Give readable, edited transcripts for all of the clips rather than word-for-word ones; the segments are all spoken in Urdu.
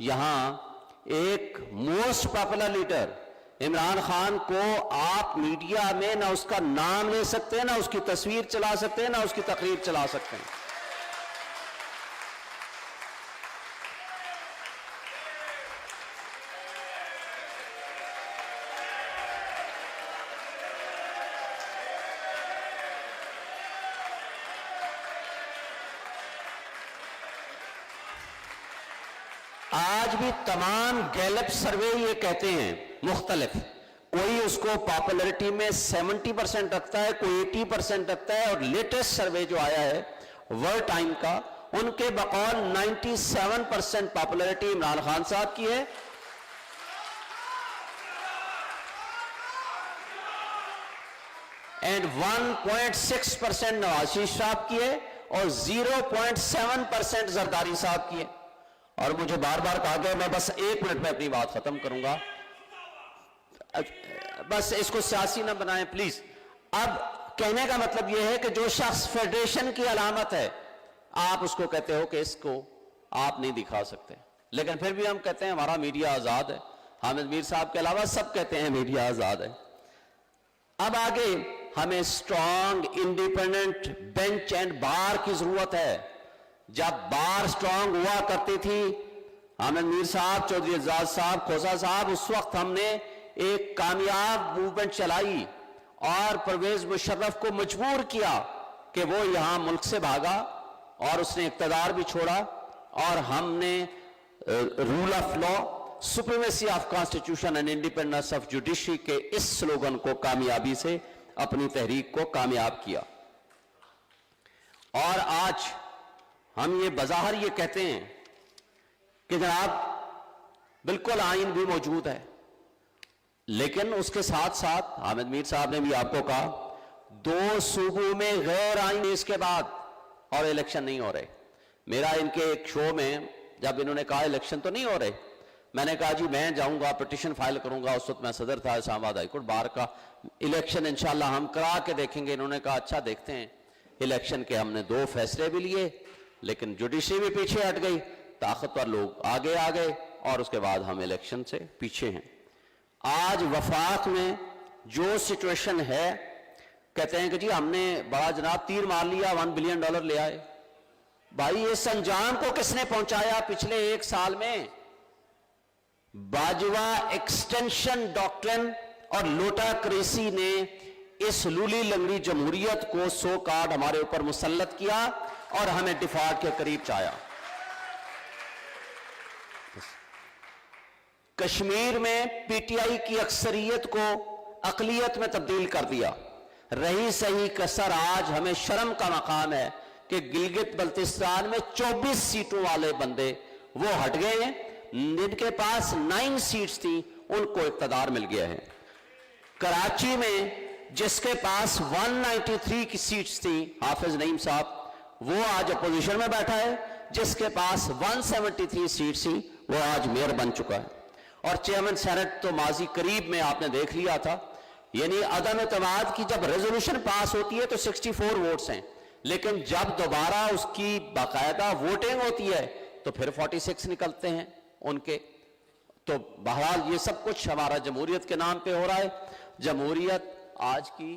یہاں ایک most popular leader Imran Khan کو آپ میڈیا میں نہ اس کا نام لے سکتے ہیں، نہ اس کی تصویر چلا سکتے ہیں، نہ اس کی تقریر چلا سکتے ہیں۔ آج بھی تمام گیلپ سروے یہ کہتے ہیں مختلف، کوئی اس کو پاپولرٹی میں 70% رکھتا ہے، کوئی 80% رکھتا ہے، اور لیٹسٹ سروے جو آیا ہے ورلڈ ٹائم کا، ان کے بقول 97% پاپولرٹی عمران خان صاحب کی ہے، اینڈ 1.6% نواز شریف صاحب کی ہے، اور 0.7% زرداری صاحب کی ہے۔ اور مجھے بار بار کہا گیا، میں بس 1 منٹ میں اپنی بات ختم کروں گا، بس اس کو سیاسی نہ بنائیں پلیز۔ اب کہنے کا مطلب یہ ہے کہ جو شخص فیڈریشن کی علامت ہے، آپ اس کو کہتے ہو کہ اس کو آپ نہیں دکھا سکتے، لیکن پھر بھی ہم کہتے ہیں ہمارا میڈیا آزاد ہے۔ حامد میر صاحب کے علاوہ سب کہتے ہیں میڈیا آزاد ہے۔ اب آگے ہمیں اسٹرانگ انڈیپینڈنٹ بینچ اینڈ بار کی ضرورت ہے۔ جب بار سٹرونگ ہوا کرتی تھی، حامد میر صاحب، چودھری اعزاز صاحب، کھوسا صاحب، اس وقت ہم نے ایک کامیاب موومنٹ چلائی اور پرویز مشرف کو مجبور کیا کہ وہ یہاں ملک سے بھاگا، اور اس نے اقتدار بھی چھوڑا، اور ہم نے rule of law, supremacy of constitution and independence of judiciary کے اس سلوگن کو کامیابی سے اپنی تحریک کو کامیاب کیا۔ اور آج ہم یہ بظاہر یہ کہتے ہیں کہ جناب بالکل آئین بھی موجود ہے، لیکن اس کے ساتھ ساتھ حامد میر صاحب نے بھی آپ کو کہا 2 صوبوں میں غیر آئین اس کے بعد اور الیکشن نہیں ہو رہے۔ میرا ان کے ایک شو میں جب انہوں نے کہا الیکشن تو نہیں ہو رہے، میں نے کہا جی میں جاؤں گا پٹیشن فائل کروں گا، اس وقت میں صدر تھا اسلام آباد ہائی کورٹ بار کا، الیکشن انشاءاللہ ہم کرا کے دیکھیں گے۔ انہوں نے کہا اچھا دیکھتے ہیں۔ الیکشن کے ہم نے 2 فیصلے بھی لیے، لیکن جوڈیشری بھی پیچھے ہٹ گئی، طاقتور لوگ آگے آ گئے، اور اس کے بعد ہم الیکشن سے پیچھے ہیں۔ آج وفاق میں جو سچویشن ہے، کہتے ہیں کہ جی ہم نے بڑا جناب تیر مار لیا، $1 بلین لے آئے۔ بھائی اس انجام کو کس نے پہنچایا پچھلے 1 سال میں؟ باجوہ ایکسٹینشن ڈاکٹرن اور لوٹا کریسی نے اس لولی لنگڑی جمہوریت کو سو کارڈ ہمارے اوپر مسلط کیا اور ہمیں ڈیفالٹ کے قریب چایا۔ کشمیر میں پی ٹی آئی کی اکثریت کو اقلیت میں تبدیل کر دیا۔ رہی صحیح کسر آج ہمیں شرم کا مقام ہے کہ گلگت بلتستان میں 24 سیٹوں والے بندے وہ ہٹ گئے ہیں، جن کے پاس 9 سیٹس تھیں ان کو اقتدار مل گیا ہے۔ کراچی میں جس کے پاس 193 کی سیٹس تھیں، حافظ نعیم صاحب، وہ آج اپوزیشن میں بیٹھا ہے، جس کے پاس 173 سیٹس تھیں وہ آج میئر بن چکا ہے۔ اور چیئرمین سینٹ تو ماضی قریب میں آپ نے دیکھ لیا تھا، یعنی عدم اعتماد کی جب ریزولوشن پاس ہوتی ہے تو 64 ووٹس ہیں، لیکن جب دوبارہ اس کی باقاعدہ ووٹنگ ہوتی ہے تو پھر 46 نکلتے ہیں ان کے۔ تو بہرحال یہ سب کچھ ہمارا جمہوریت کے نام پہ ہو رہا ہے۔ جمہوریت آج کی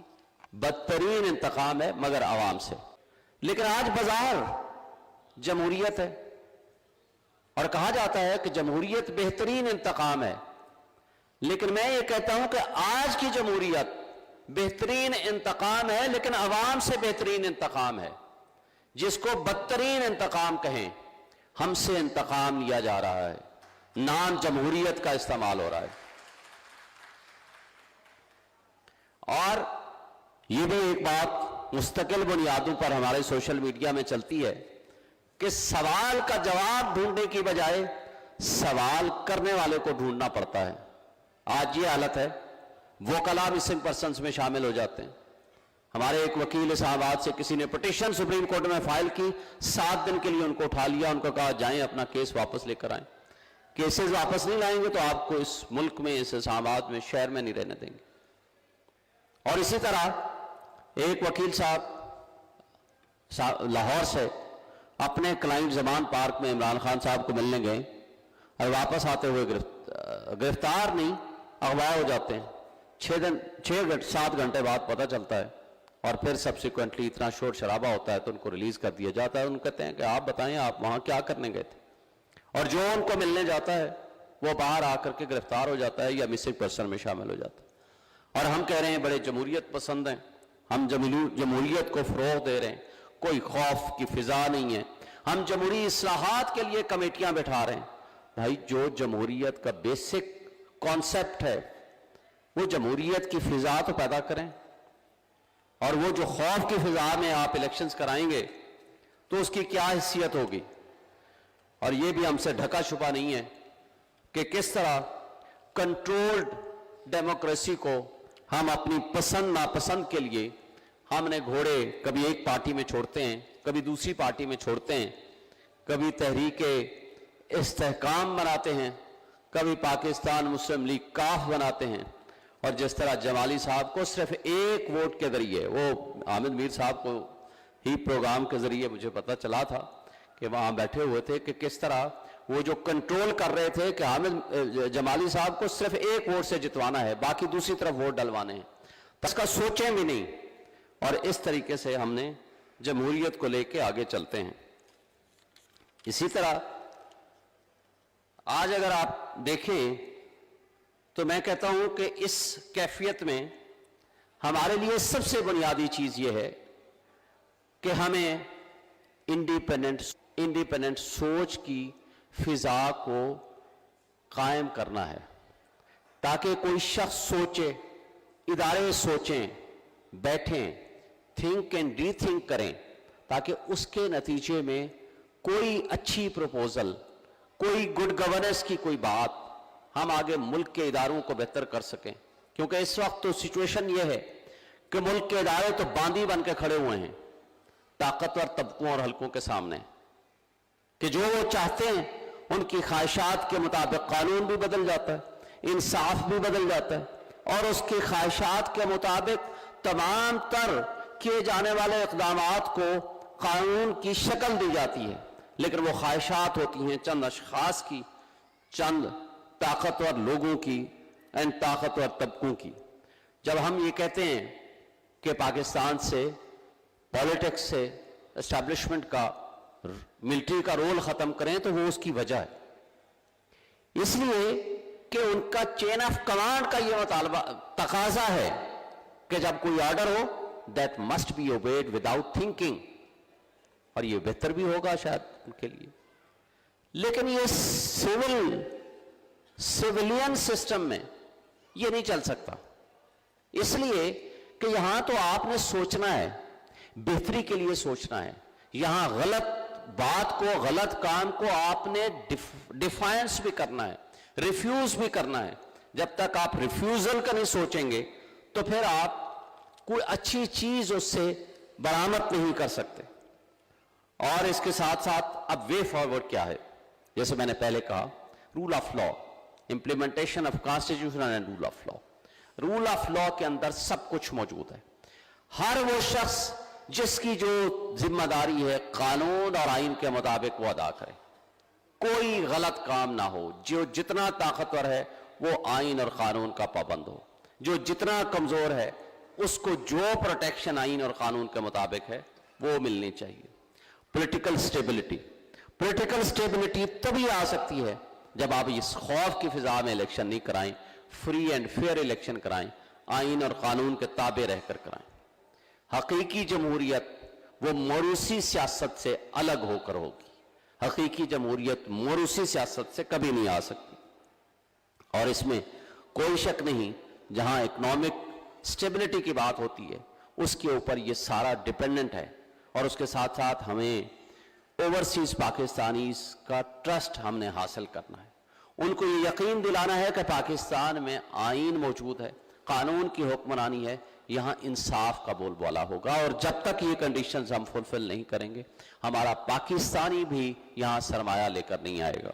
بدترین انتقام ہے مگر عوام سے، لیکن آج بظاہر جمہوریت ہے، اور کہا جاتا ہے کہ جمہوریت بہترین انتقام ہے، لیکن میں یہ کہتا ہوں کہ آج کی جمہوریت بہترین انتقام ہے لیکن عوام سے بہترین انتقام ہے۔ جس کو بدترین انتقام کہیں، ہم سے انتقام لیا جا رہا ہے، نام جمہوریت کا استعمال ہو رہا ہے۔ اور یہ بھی ایک بات مستقل بنیادوں پر ہمارے سوشل میڈیا میں چلتی ہے کہ سوال کا جواب ڈھونڈنے کی بجائے سوال کرنے والے کو ڈھونڈنا پڑتا ہے۔ آج یہ حالت ہے، وکلاء مسنگ پرسنز میں شامل ہو جاتے ہیں۔ ہمارے ایک وکیل اسلام آباد سے کسی نے پٹیشن سپریم کورٹ میں فائل کی، 7 دن کے لیے ان کو اٹھا لیا، ان کو کہا جائیں اپنا کیس واپس لے کر آئیں، کیسز واپس نہیں لائیں گے تو آپ کو اس ملک میں، اس اسلام آباد میں، شہر میں نہیں رہنے دیں گے۔ اور اسی طرح ایک وکیل صاحب لاہور سے اپنے کلائنٹ زمان پارک میں عمران خان صاحب کو ملنے گئے، اور واپس آتے ہوئے گرفتار نہیں اغوا ہو جاتے ہیں، 7 گھنٹے بعد پتہ چلتا ہے، اور پھر سبسیکوینٹلی اتنا شور شرابہ ہوتا ہے تو ان کو ریلیز کر دیا جاتا ہے۔ ان کو کہتے ہیں کہ آپ بتائیں آپ وہاں کیا کرنے گئے تھے، اور جو ان کو ملنے جاتا ہے وہ باہر آ کر کے گرفتار ہو جاتا ہے یا مسنگ پرسن میں شامل ہو جاتا ہے۔ اور ہم کہہ رہے ہیں بڑے جمہوریت پسند ہیں، ہم جمہوریت کو فروغ دے رہے ہیں، کوئی خوف کی فضا نہیں ہے، ہم جمہوری اصلاحات کے لیے کمیٹیاں بٹھا رہے ہیں۔ بھائی جو جمہوریت کا بیسک کانسیپٹ ہے وہ جمہوریت کی فضا تو پیدا کریں، اور وہ جو خوف کی فضا میں آپ الیکشنز کرائیں گے تو اس کی کیا حیثیت ہوگی۔ اور یہ بھی ہم سے ڈھکا چھپا نہیں ہے کہ کس طرح کنٹرولڈ ڈیموکریسی کو ہم اپنی پسند ناپسند کے لیے ہم نے گھوڑے کبھی ایک پارٹی میں چھوڑتے ہیں، کبھی دوسری پارٹی میں چھوڑتے ہیں، کبھی تحریک استحکام بناتے ہیں، کبھی پاکستان مسلم لیگ کاف بناتے ہیں، اور جس طرح جمالی صاحب کو صرف ایک ووٹ کے ذریعے، وہ حامد میر صاحب کو ہی پروگرام کے ذریعے مجھے پتہ چلا تھا کہ وہاں بیٹھے ہوئے تھے کہ کس طرح وہ جو کنٹرول کر رہے تھے کہ حامد جمالی صاحب کو صرف ایک ووٹ سے جتوانا ہے، باقی دوسری طرف ووٹ ڈلوانے ہیں، اس کا سوچیں بھی نہیں، اور اس طریقے سے ہم نے جمہوریت کو لے کے آگے چلتے ہیں۔ اسی طرح آج اگر آپ دیکھیں تو میں کہتا ہوں کہ اس کیفیت میں ہمارے لیے سب سے بنیادی چیز یہ ہے کہ ہمیں انڈیپینڈنٹ سوچ کی فضا کو قائم کرنا ہے، تاکہ کوئی شخص سوچے، ادارے سوچیں، بیٹھیں، تھنک اینڈ ری تھنک کریں، تاکہ اس کے نتیجے میں کوئی اچھی پروپوزل، کوئی گڈ گورننس کی کوئی بات ہم آگے ملک کے اداروں کو بہتر کر سکیں۔ کیونکہ اس وقت تو سچویشن یہ ہے کہ ملک کے ادارے تو باندھی بن کے کھڑے ہوئے ہیں طاقتور طبقوں اور حلقوں کے سامنے، کہ جو وہ چاہتے ہیں ان کی خواہشات کے مطابق قانون بھی بدل جاتا ہے، انصاف بھی بدل جاتا ہے، اور اس کی خواہشات کے مطابق تمام تر کیے جانے والے اقدامات کو قانون کی شکل دی جاتی ہے، لیکن وہ خواہشات ہوتی ہیں چند اشخاص کی، چند طاقتور لوگوں کی، طاقتور طبقوں کی۔ جب ہم یہ کہتے ہیں کہ پاکستان سے، پولیٹکس سے، اسٹیبلشمنٹ کا، ملٹری کا رول ختم کریں تو وہ اس کی وجہ ہے، اس لیے کہ ان کا چین آف کمانڈ کا یہ مطالبہ تقاضا ہے کہ جب کوئی order who that must be obeyed without thinking، اور یہ بہتر بھی ہوگا شاید ان کے لیے۔ لیکن یہ سیولین سسٹم میں یہ نہیں چل سکتا، اس لیے کہ یہاں تو آپ نے سوچنا ہے، بہتری کے لیے سوچنا ہے، یہاں غلط بات کو، غلط کام کو آپ نے ڈیفائنس بھی کرنا ہے، ریفیوز بھی کرنا ہے۔ جب تک آپ ریفیوزل کا نہیں سوچیں گے تو پھر آپ کوئی اچھی چیز اس سے برآمد نہیں کر سکتے۔ اور اس کے ساتھ ساتھ اب وے فارورڈ کیا ہے؟ جیسے میں نے پہلے کہا، rule of law, implementation of constitution and rule of law. Rule of law کے اندر سب کچھ موجود ہے، ہر وہ شخص جس کی جو ذمہ داری ہے قانون اور آئین کے مطابق وہ ادا کرے، کوئی غلط کام نہ ہو، جو جتنا طاقتور ہے وہ آئین اور قانون کا پابند ہو، جو جتنا کمزور ہے اس کو جو پروٹیکشن آئین اور قانون کے مطابق ہے وہ ملنی چاہیے۔ پولیٹیکل سٹیبلٹی تبھی آ سکتی ہے جب آپ اس خوف کی فضا میں الیکشن نہیں کرائیں، فری اینڈ فیئر الیکشن کرائیں، آئین اور قانون کے تابع رہ کر کرائیں۔ حقیقی جمہوریت وہ موروثی سیاست سے الگ ہو کر ہوگی، حقیقی جمہوریت موروثی سیاست سے کبھی نہیں آ سکتی، اور اس میں کوئی شک نہیں، جہاں اکنامک سٹیبلٹی کی بات ہوتی ہے اس کے اوپر یہ سارا ڈیپینڈنٹ ہے، اور اس کے ساتھ ساتھ ہمیں اوورسیز پاکستانیز کا ٹرسٹ ہم نے حاصل کرنا ہے، ان کو یہ یقین دلانا ہے کہ پاکستان میں آئین موجود ہے، قانون کی حکمرانی ہے، یہاں انصاف کا بول بالا ہوگا، اور جب تک یہ کنڈیشنز ہم فلفل نہیں کریں گے ہمارا پاکستانی بھی یہاں سرمایہ لے کر نہیں آئے گا۔